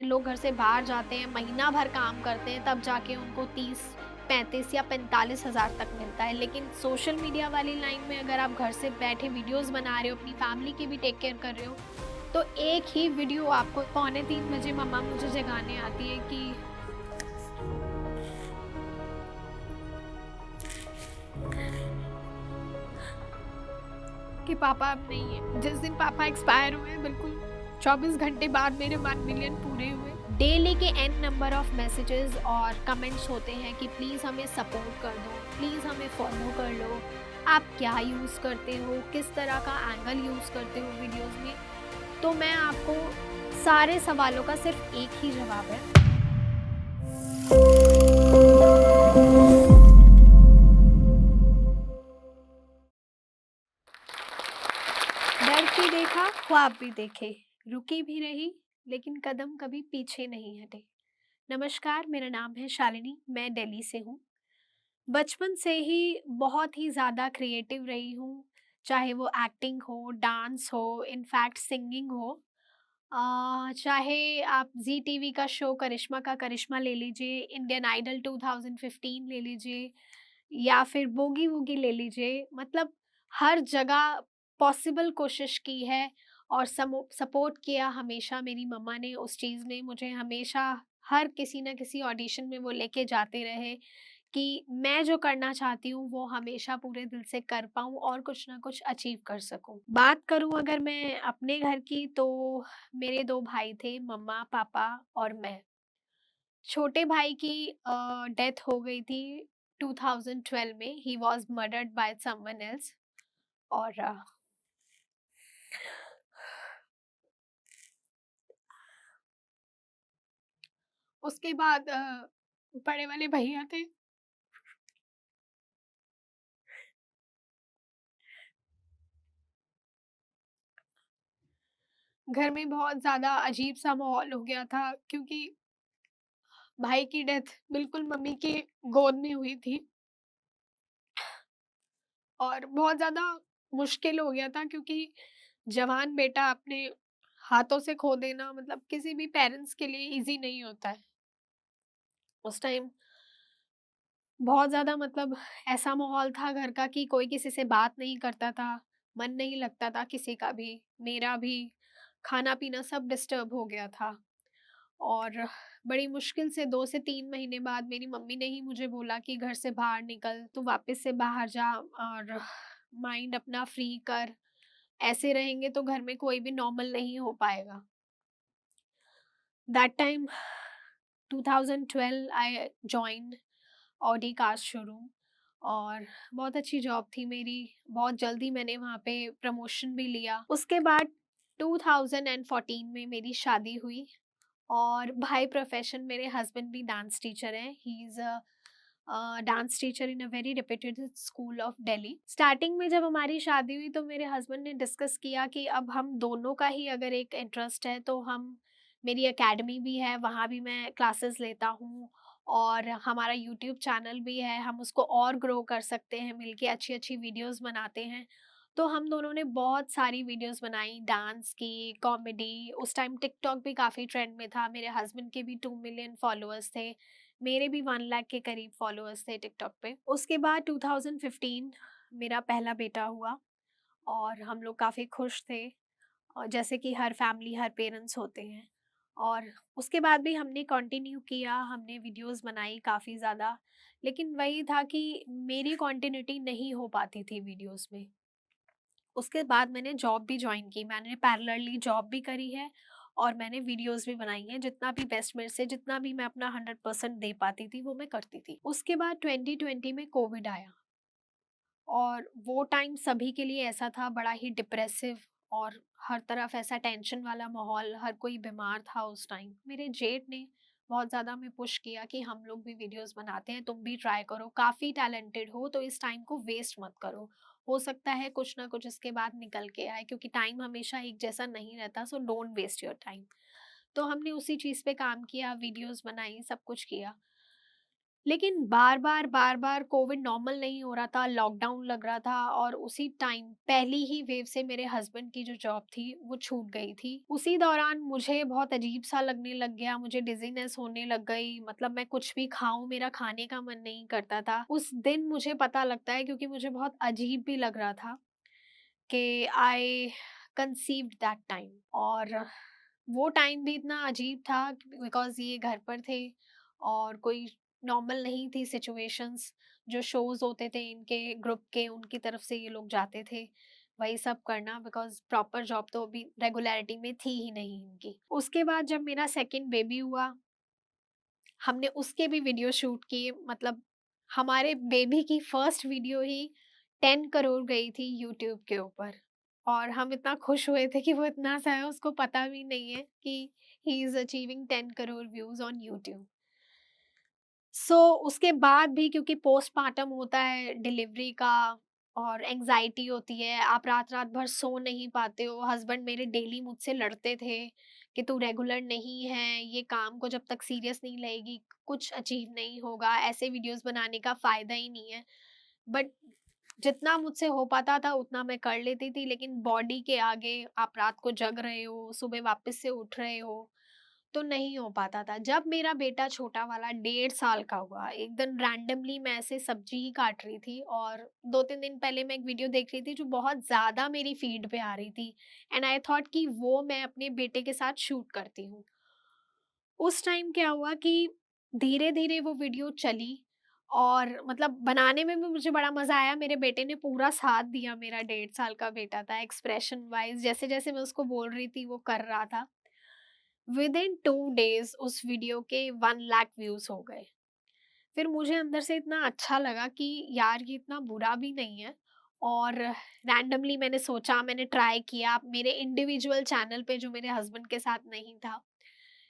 लोग घर से बाहर जाते हैं, महीना भर काम करते हैं, तब जाके उनको 30, 35 या 45 हज़ार तक मिलता है। लेकिन सोशल मीडिया वाली लाइन में अगर आप घर से बैठे वीडियोज़ बना रहे हो, अपनी फैमिली की भी टेक केयर कर रहे हो, तो एक ही वीडियो आपको पौने 3 बजे मम्मा मुझे जगाने आती है कि पापा अब नहीं है। जिस दिन पापा एक्सपायर हुए बिल्कुल 24 घंटे बाद मेरे 1 मिलियन पूरे हुए। डेली के एन नंबर ऑफ मैसेजेस और कमेंट्स होते हैं कि प्लीज़ हमें सपोर्ट कर दो, प्लीज़ हमें फॉलो कर लो। आप क्या यूज़ करते हो? किस तरह का एंगल यूज़ करते हो वीडियोज़ में? तो मैं आपको सारे सवालों का सिर्फ़ एक ही जवाब है। डर के देखा, ख्वाब भी देखे, रुकी भी रही, लेकिन कदम कभी पीछे नहीं हटे। नमस्कार, मेरा नाम है शालिनी, मैं दिल्ली से हूँ। बचपन से ही बहुत ही ज़्यादा क्रिएटिव रही हूँ, चाहे वो एक्टिंग हो, डांस हो, इनफैक्ट सिंगिंग हो। चाहे आप ज़ी टीवी का शो करिश्मा का करिश्मा ले लीजिए, इंडियन आइडल 2015 ले लीजिए या फिर बोगी वोगी ले लीजिए, मतलब हर जगह पॉसिबल कोशिश की है और सपोर्ट किया हमेशा मेरी मम्मा ने उस चीज़ में मुझे हमेशा। हर किसी न किसी ऑडिशन में वो लेके जाते रहे कि मैं जो करना चाहती हूँ वो हमेशा पूरे दिल से कर पाऊँ और कुछ ना कुछ अचीव कर सकूँ। बात करूँ अगर मैं अपने घर की, तो मेरे 2 भाई थे, मम्मा, पापा और मैं। छोटे भाई की डेथ हो गई थी 2012 में, he was murdered by someone else. और उसके बाद बड़े वाले भैया थे। घर में बहुत ज़्यादा अजीब-सा माहौल हो गया था क्योंकि भाई की डेथ बिल्कुल मम्मी की गोद में हुई थी और बहुत ज़्यादा मुश्किल हो गया था क्योंकि जवान बेटा अपने हाथों से खो देना मतलब किसी भी पेरेंट्स के लिए ईज़ी नहीं होता है। उस टाइम बहुत ज़्यादा मतलब ऐसा माहौल था घर का कि कोई किसी से बात नहीं करता था, मन नहीं लगता था किसी का भी, मेरा भी, खाना-पीना सब डिस्टर्ब हो गया था। और बड़ी मुश्किल से 2 से 3 महीने बाद मेरी मम्मी ने ही मुझे बोला कि घर से बाहर निकल, तू वापस से बाहर जा और माइंड अपना फ्री कर, ऐसे रहेंगे तो घर में कोई भी नॉर्मल नहीं हो पाएगा। That time 2012 I joined Audi car showroom और बहुत अच्छी जॉब थी मेरी, बहुत जल्दी मैंने वहाँ पे प्रमोशन भी लिया। उसके बाद 2014 में मेरी शादी हुई और बाय प्रोफेशन मेरे हस्बैंड भी डांस टीचर हैं। He is a dance teacher in a very reputed school of Delhi. Starting में जब हमारी शादी हुई तो मेरे हस्बैंड ने डिस्कस किया कि अब हम दोनों का ही अगर एक इंटरेस्ट है तो हम, मेरी एकेडमी भी है, वहाँ भी मैं क्लासेस लेता हूँ और हमारा यूट्यूब चैनल भी है, हम उसको और ग्रो कर सकते हैं, मिलके अच्छी-अच्छी वीडियोज़ बनाते हैं। तो हम दोनों ने बहुत सारी वीडियोज़ बनाई, डांस की, कॉमेडी, उस टाइम टिकटॉक भी काफ़ी ट्रेंड में था, मेरे हस्बैंड के भी 2 मिलियन फॉलोअर्स थे, मेरे भी 1 लाख के करीब फॉलोअर्स थे टिकटॉक पे। उसके बाद 2015 मेरा पहला बेटा हुआ और हम लोग काफ़ी खुश थे जैसे कि हर फैमिली, हर पेरेंट्स होते हैं। और उसके बाद भी हमने कंटिन्यू किया, हमने वीडियोज़ बनाई काफ़ी ज़्यादा, लेकिन वही था कि मेरी कंटिन्यूटी नहीं हो पाती थी वीडियोज़ में। उसके बाद मैंने जॉब भी जॉइन की, मैंने पैरेलली जॉब भी करी है और मैंने वीडियोज़ भी बनाई हैं, जितना भी बेस्ट मेरे से जितना भी मैं अपना 100% दे पाती थी, वो मैं करती थी। उसके बाद 2020 में कोविड आया और वो टाइम सभी के लिए ऐसा था बड़ा ही डिप्रेसिव और हर तरफ ऐसा टेंशन वाला माहौल, हर कोई बीमार था उस टाइम। मेरे जेठ ने बहुत ज़्यादा हमें पुश किया कि हम लोग भी वीडियोस बनाते हैं, तुम भी ट्राई करो, काफ़ी टैलेंटेड हो तो इस टाइम को वेस्ट मत करो, हो सकता है कुछ ना कुछ इसके बाद निकल के आए क्योंकि टाइम हमेशा एक जैसा नहीं रहता, so don't waste your time. तो हमने उसी चीज़ पे काम किया, वीडियोस बनाई, सब कुछ किया। लेकिन बार-बार कोविड नॉर्मल नहीं हो रहा था, लॉकडाउन लग रहा था और उसी टाइम पहली ही वेव से मेरे हस्बैंड की जो जॉब थी, वो छूट गई थी। उसी दौरान मुझे बहुत अजीब-सा लगने लग गया, मुझे डिज़ीनेस होने लग गई, मतलब मैं कुछ भी खाऊँ, मेरा खाने का मन नहीं करता था। उस दिन मुझे पता लगता है क्योंकि मुझे बहुत अजीब भी लग रहा था कि आई कंसीव्ड दैट टाइम। और वो टाइम भी इतना अजीब था बिकॉज़ ये घर पर थे और कोई नॉर्मल नहीं थी सिचुएशंस। जो शोज़ होते थे इनके ग्रुप के, उनकी तरफ से ये लोग जाते थे, वही सब करना बिकॉज़ प्रॉपर जॉब तो अभी रेगुलैरिटी में थी ही नहीं इनकी। उसके बाद जब मेरा सेकंड बेबी हुआ, हमने उसके भी वीडियो शूट किए, मतलब हमारे बेबी की फर्स्ट वीडियो ही 10 करोड़ गई थी यूट्यूब के ऊपर। और हम इतना खुश हुए थे कि वो इतना सा है, उसको पता भी नहीं है कि he is achieving 10 crore views on YouTube. So उसके बाद भी क्योंकि पोस्टमार्टम होता है डिलीवरी का और एंग्जायटी होती है, आप रात-रात भर सो नहीं पाते हो। हस्बैंड मेरे डेली मुझसे लड़ते थे कि तू रेगुलर नहीं है, ये काम को जब तक सीरियस नहीं लेगी, कुछ अचीव नहीं होगा, ऐसे वीडियोज़ बनाने का फ़ायदा ही नहीं है। बट जितना मुझसे हो पाता था उतना मैं कर लेती थी, लेकिन बॉडी के आगे आप रात को जग रहे हो, सुबह वापस से उठ रहे हो, तो नहीं हो पाता था। जब मेरा बेटा छोटा वाला 1.5 साल का हुआ, एक दिन रैंडमली मैं ऐसे सब्जी ही काट रही थी और 2-3 दिन पहले मैं एक वीडियो देख रही थी जो बहुत ज़्यादा मेरी फीड पे आ रही थी एंड आई थॉट कि वो मैं अपने बेटे के साथ शूट करती हूँ। उस टाइम क्या हुआ कि धीरे-धीरे वो वीडियो चली और मतलब बनाने में भी मुझे बड़ा मज़ा आया। मेरे बेटे ने पूरा साथ दिया, मेरा 1.5 साल का बेटा था, एक्सप्रेशन वाइज़ जैसे-जैसे मैं उसको बोल रही थी वो कर रहा था। विदिन 2 डेज़ उस वीडियो के 1 लाख व्यूज़ हो गए। फिर मुझे अंदर से इतना अच्छा लगा कि यार ये इतना बुरा भी नहीं है। और रैंडमली मैंने सोचा, मैंने ट्राई किया मेरे इंडिविजुअल चैनल पे जो मेरे हस्बैंड के साथ नहीं था।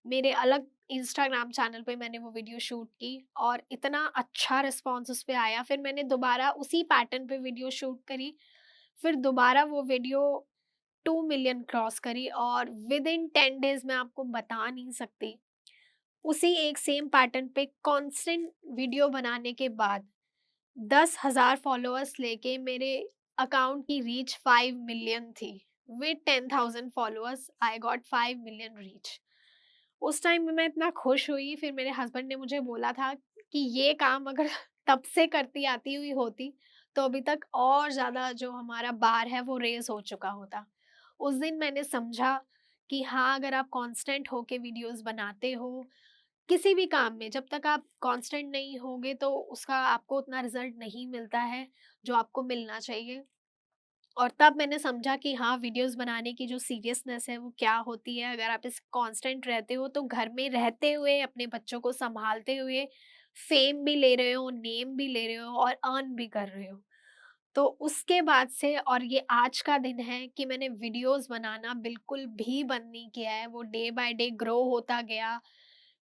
मेरे अलग इंस्टाग्राम चैनल पे मैंने वो वीडियो शूट की और इतना अच्छा रिस्पॉन्स उस पे आया। फिर मैंने दोबारा उसी पैटर्न पे वीडियो शूट करी। फिर दोबारा वो वीडियो 2 मिलियन क्रॉस करी और विदिन 10 डेज़ मैं आपको बता नहीं सकती, उसी एक सेम पैटर्न पे कांस्टेंट वीडियो बनाने के बाद 10,000 फॉलोअर्स लेके मेरे अकाउंट की रीच 5 मिलियन थी। With 10,000 followers I got 5 million reach. उस टाइम में मैं इतना खुश हुई, फिर मेरे हस्बैंड ने मुझे बोला था कि ये काम अगर तब से करती आती हुई होती, तो अभी तक और ज़्यादा जो हमारा बार है वो रेज़ हो चुका होता। उस दिन मैंने समझा कि हाँ, अगर आप कांस्टेंट होके वीडियोज़ बनाते हो, किसी भी काम में जब तक आप कांस्टेंट नहीं होंगे तो उसका आपको उतना रिज़ल्ट नहीं मिलता है, जो आपको मिलना चाहिए। और तब मैंने समझा कि हाँ, वीडियोज़ बनाने की जो सीरियसनेस है वो क्या होती है। अगर आप इस कांस्टेंट रहते हो तो घर में रहते हुए, अपने बच्चों को सँभालते हुए फ़ेम भी ले रहे हो, नेम भी ले रहे हो और अर्न भी कर रहे हो। तो उसके बाद से और ये आज का दिन है कि मैंने वीडियोज़ बनाना बिल्कुल भी बंद नहीं किया है, वो डे बाय डे ग्रो होता गया।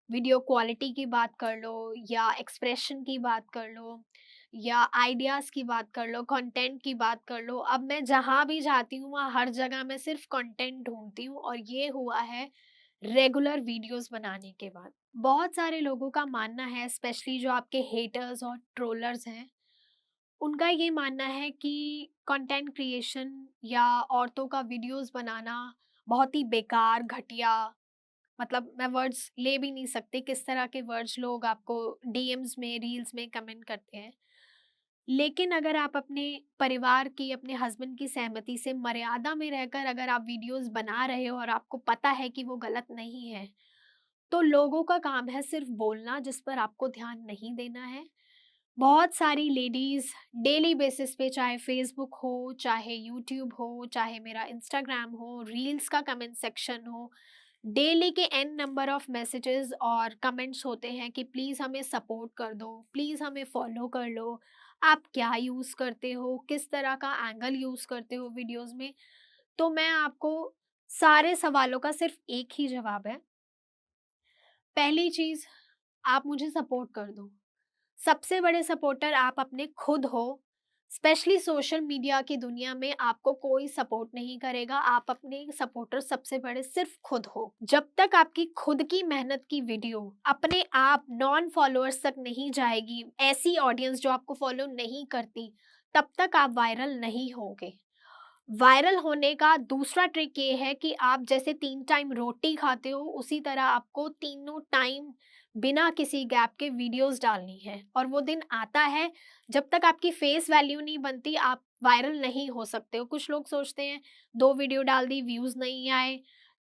वीडियो क्वालिटी की बात कर लो या एक्सप्रेशन की बात कर लो या आइडियाज़ की बात कर लो, कंटेंट की बात कर लो। अब मैं जहाँ भी जाती हूँ, वहाँ हर जगह मैं सिर्फ़ कंटेंट ढूँढती हूँ और ये हुआ है रेगुलर वीडियोज़ बनाने के बाद। बहुत सारे लोगों का मानना है, स्पेशली जो आपके हेटर्स और ट्रोलर्स हैं, उनका ये मानना है कि कंटेंट क्रिएशन या औरतों का वीडियोज़ बनाना बहुत ही बेकार, घटिया, मतलब मैं वर्ड्स ले भी नहीं सकती, किस तरह के वर्ड्स लोग आपको डीएम्स में, रील्स में कमेंट करते हैं। लेकिन अगर आप अपने परिवार की, अपने हस्बैंड की सहमति से मर्यादा में रहकर अगर आप वीडियोज़ बना रहे हो और आपको पता है कि वो गलत नहीं है, तो लोगों का काम है सिर्फ़ बोलना, जिस पर आपको ध्यान नहीं देना है। बहुत सारी लेडीज़ डेली बेसिस पे, चाहे फ़ेसबुक हो, चाहे यूट्यूब हो, चाहे मेरा इंस्टाग्राम हो, रील्स का कमेंट सेक्शन हो, डेली के एन नंबर ऑफ मैसेजेस और कमेंट्स होते हैं कि प्लीज़ हमें सपोर्ट कर दो, प्लीज़ हमें फॉलो कर लो, आप क्या यूज़ करते हो, किस तरह का एंगल यूज़ करते हो वीडियोज़ में। तो मैं आपको सारे सवालों का सिर्फ़ एक ही जवाब है। पहली चीज़, आप मुझे सपोर्ट कर दो। सबसे बड़े सपोर्टर आप अपने खुद हो, स्पेशली सोशल मीडिया की दुनिया में आपको कोई सपोर्ट नहीं करेगा, आप अपने सपोर्टर सबसे बड़े सिर्फ खुद हो। जब तक आपकी खुद की मेहनत की वीडियो अपने आप नॉन फॉलोअर्स तक नहीं जाएगी, ऐसी ऑडियंस जो आपको फॉलो नहीं करती, तब तक आप वायरल नहीं होगे। वायरल होने का दूसरा ट्रिक ये है कि आप जैसे 3 टाइम रोटी खाते हो, उसी तरह आपको तीनों टाइम बिना किसी गैप के वीडियोज़ डालनी है, और वो दिन आता है, जब तक आपकी फेस वैल्यू नहीं बनती, आप वायरल नहीं हो सकते हो। कुछ लोग सोचते हैं 2 वीडियो डाल दी, व्यूज़ नहीं आए,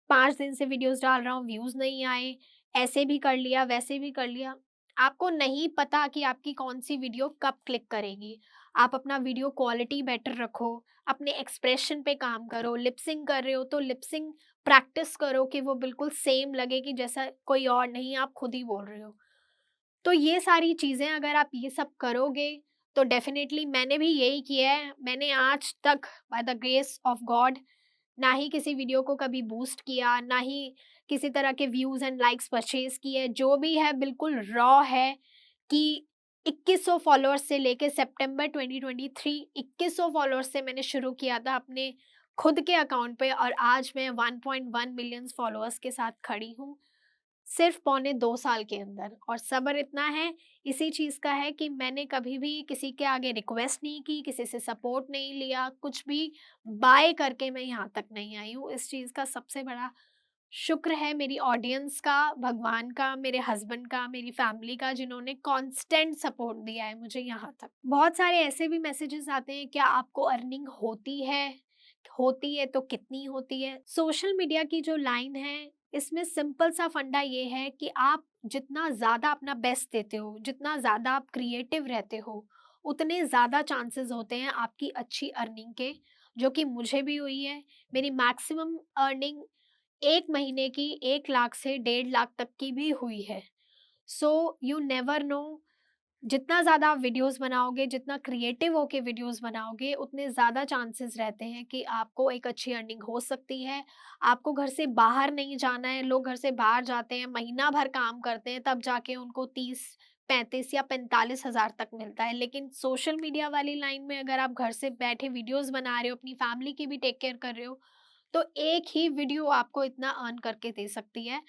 5 दिन से वीडियोज़ डाल रहा हूँ, व्यूज़ नहीं आए, ऐसे भी कर लिया, वैसे भी कर लिया। आपको नहीं पता कि आपकी कौन-सी वीडियो कब क्लिक करेगी। आप अपना वीडियो क्वालिटी बेटर रखो, अपने एक्सप्रेशन पे काम करो, लिप सिंक कर रहे हो तो लिप सिंक प्रैक्टिस करो कि वो बिल्कुल सेम लगे कि जैसा कोई और नहीं, आप खुद ही बोल रहे हो। तो ये सारी चीज़ें अगर आप ये सब करोगे, तो डेफ़िनेटली मैंने भी यही किया है। मैंने आज तक by the grace of God ना ही किसी वीडियो को कभी बूस्ट किया, ना ही किसी तरह के व्यूज़ एंड लाइक्स परचेज़ किए। जो भी है बिल्कुल रॉ है कि 2100 फॉलोअर्स से लेके सितंबर 2023 2100 फॉलोअर्स से मैंने शुरू किया था अपने खुद के अकाउंट पे, और आज मैं 1.1 मिलियंस फॉलोअर्स के साथ खड़ी हूँ, सिर्फ़ पौने 2 साल के अंदर। और सब्र इतना है इसी चीज़ का है कि मैंने कभी भी किसी के आगे रिक्वेस्ट नहीं की, किसी से सपोर्ट नहीं लिया, कुछ भी बाय करके मैं यहाँ तक नहीं आई हूँ। इस चीज़ का सबसे बड़ा शुक्र है मेरी ऑडियंस का, भगवान का, मेरे हस्बैंड का, मेरी फैमिली का, जिन्होंने कांस्टेंट सपोर्ट दिया है मुझे यहाँ तक। बहुत सारे ऐसे भी मैसेजेस आते हैं, क्या आपको अर्निंग होती है? होती है तो कितनी होती है? सोशल मीडिया की जो लाइन है, इसमें सिंपल सा फंडा ये है कि आप जितना ज़्यादा अपना बेस्ट देते हो, जितना ज़्यादा आप क्रिएटिव रहते हो, उतने ज़्यादा चांसेस होते हैं आपकी अच्छी अर्निंग के, जो कि मुझे भी हुई है। मेरी मैक्सिमम अर्निंग 1 महीने की 1 लाख से 1.5 लाख तक की भी हुई है। सो यू नेवर नो, जितना ज़्यादा आप वीडियोज़ बनाओगे, जितना क्रिएटिव होके वीडियोज़ बनाओगे, उतने ज़्यादा चांसेस रहते हैं कि आपको एक अच्छी अर्निंग हो सकती है। आपको घर से बाहर नहीं जाना है, लोग घर से बाहर जाते हैं, महीना भर काम करते हैं, तब जाके उनको 30, 35 या 45 हज़ार तक मिलता है। लेकिन सोशल मीडिया वाली लाइन में अगर आप घर से बैठे वीडियोज़ बना रहे हो, अपनी फैमिली की भी टेक केयर कर रहे हो, तो एक ही वीडियो आपको इतना अर्न करके दे सकती है।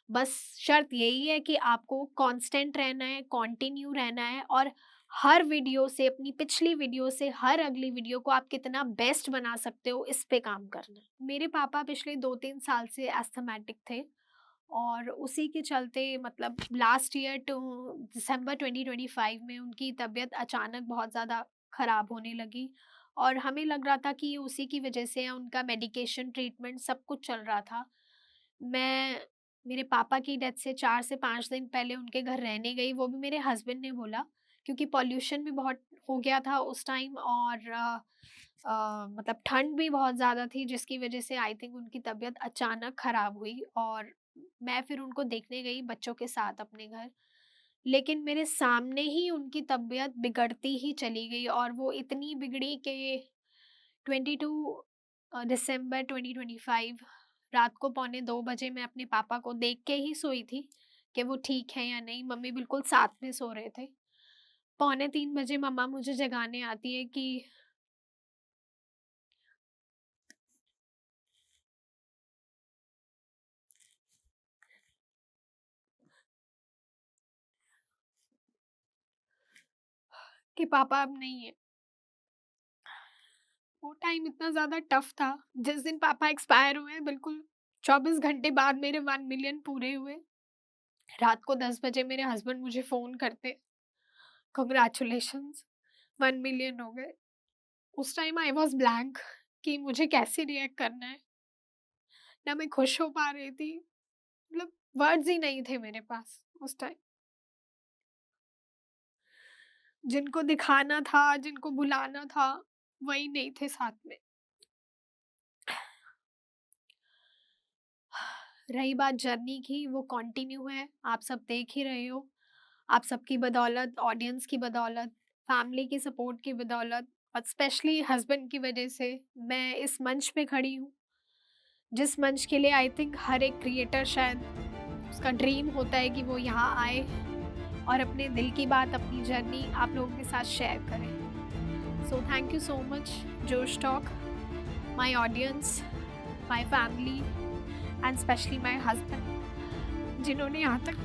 बस शर्त यही है कि आपको कांस्टेंट रहना है, कंटिन्यू रहना है, और हर वीडियो से, अपनी पिछली वीडियो से हर अगली वीडियो को आप कितना बेस्ट बना सकते हो, इस पे काम करना है। मेरे पापा पिछले 2-3 साल से एस्थमेटिक थे, और उसी के चलते मतलब लास्ट ईयर टू दिसंबर 2025 में उनकी तबीयत अचानक बहुत ज़्यादा ख़राब होने लगी, और हमें लग रहा था कि ये उसी की वजह से है, उनका मेडिकेशन, ट्रीटमेंट सब कुछ चल रहा था। मैं मेरे पापा की डेथ से 4 से 5 दिन पहले उनके घर रहने गई, वो भी मेरे हस्बैंड ने बोला, क्योंकि पॉल्यूशन भी बहुत हो गया था उस टाइम, और मतलब ठंड भी बहुत ज़्यादा थी, जिसकी वजह से आई थिंक उनकी तबीयत अचानक ख़राब हुई, और मैं फिर उनको देखने गई बच्चों के साथ अपने घर। लेकिन मेरे सामने ही उनकी तबीयत बिगड़ती ही चली गई, और वो इतनी बिगड़ी कि 22 दिसंबर 2025 रात को पौने 2 बजे मैं अपने पापा को देख के ही सोई थी कि वो ठीक है या नहीं। मम्मी बिल्कुल साथ में सो रहे थे। पौने 3 बजे मम्मा मुझे जगाने आती है कि पापा अब नहीं है। वो टाइम इतना ज़्यादा टफ था। जिस दिन पापा एक्सपायर हुए, बिल्कुल 24 घंटे बाद मेरे 1 मिलियन पूरे हुए। रात को 10 बजे मेरे हस्बैंड मुझे फ़ोन करते, कांग्रेचुलेशंस, 1 मिलियन हो गए। उस टाइम आई वाज़ ब्लैंक कि मुझे कैसे रिएक्ट करना है। ना मैं खुश हो पा रही थी, मतलब वर्ड्स ही नहीं थे मेरे पास उस टाइम। जिनको दिखाना था, जिनको बुलाना था, वही नहीं थे साथ में। रही बात जर्नी की, वो कंटिन्यू है, आप सब देख ही रहे हो। आप सबकी बदौलत, ऑडियंस की बदौलत, फैमिली की सपोर्ट की बदौलत, और स्पेशली हस्बैंड की वजह से मैं इस मंच पे खड़ी हूँ, जिस मंच के लिए आई थिंक हर एक क्रिएटर शायद उसका ड्रीम होता है कि वो यहाँ आए और अपने दिल की बात, अपनी जर्नी आप लोगों के साथ शेयर करें। So thank you so much Josh Talk, my audience, my family and specially my husband, जिन्होंने यहाँ तक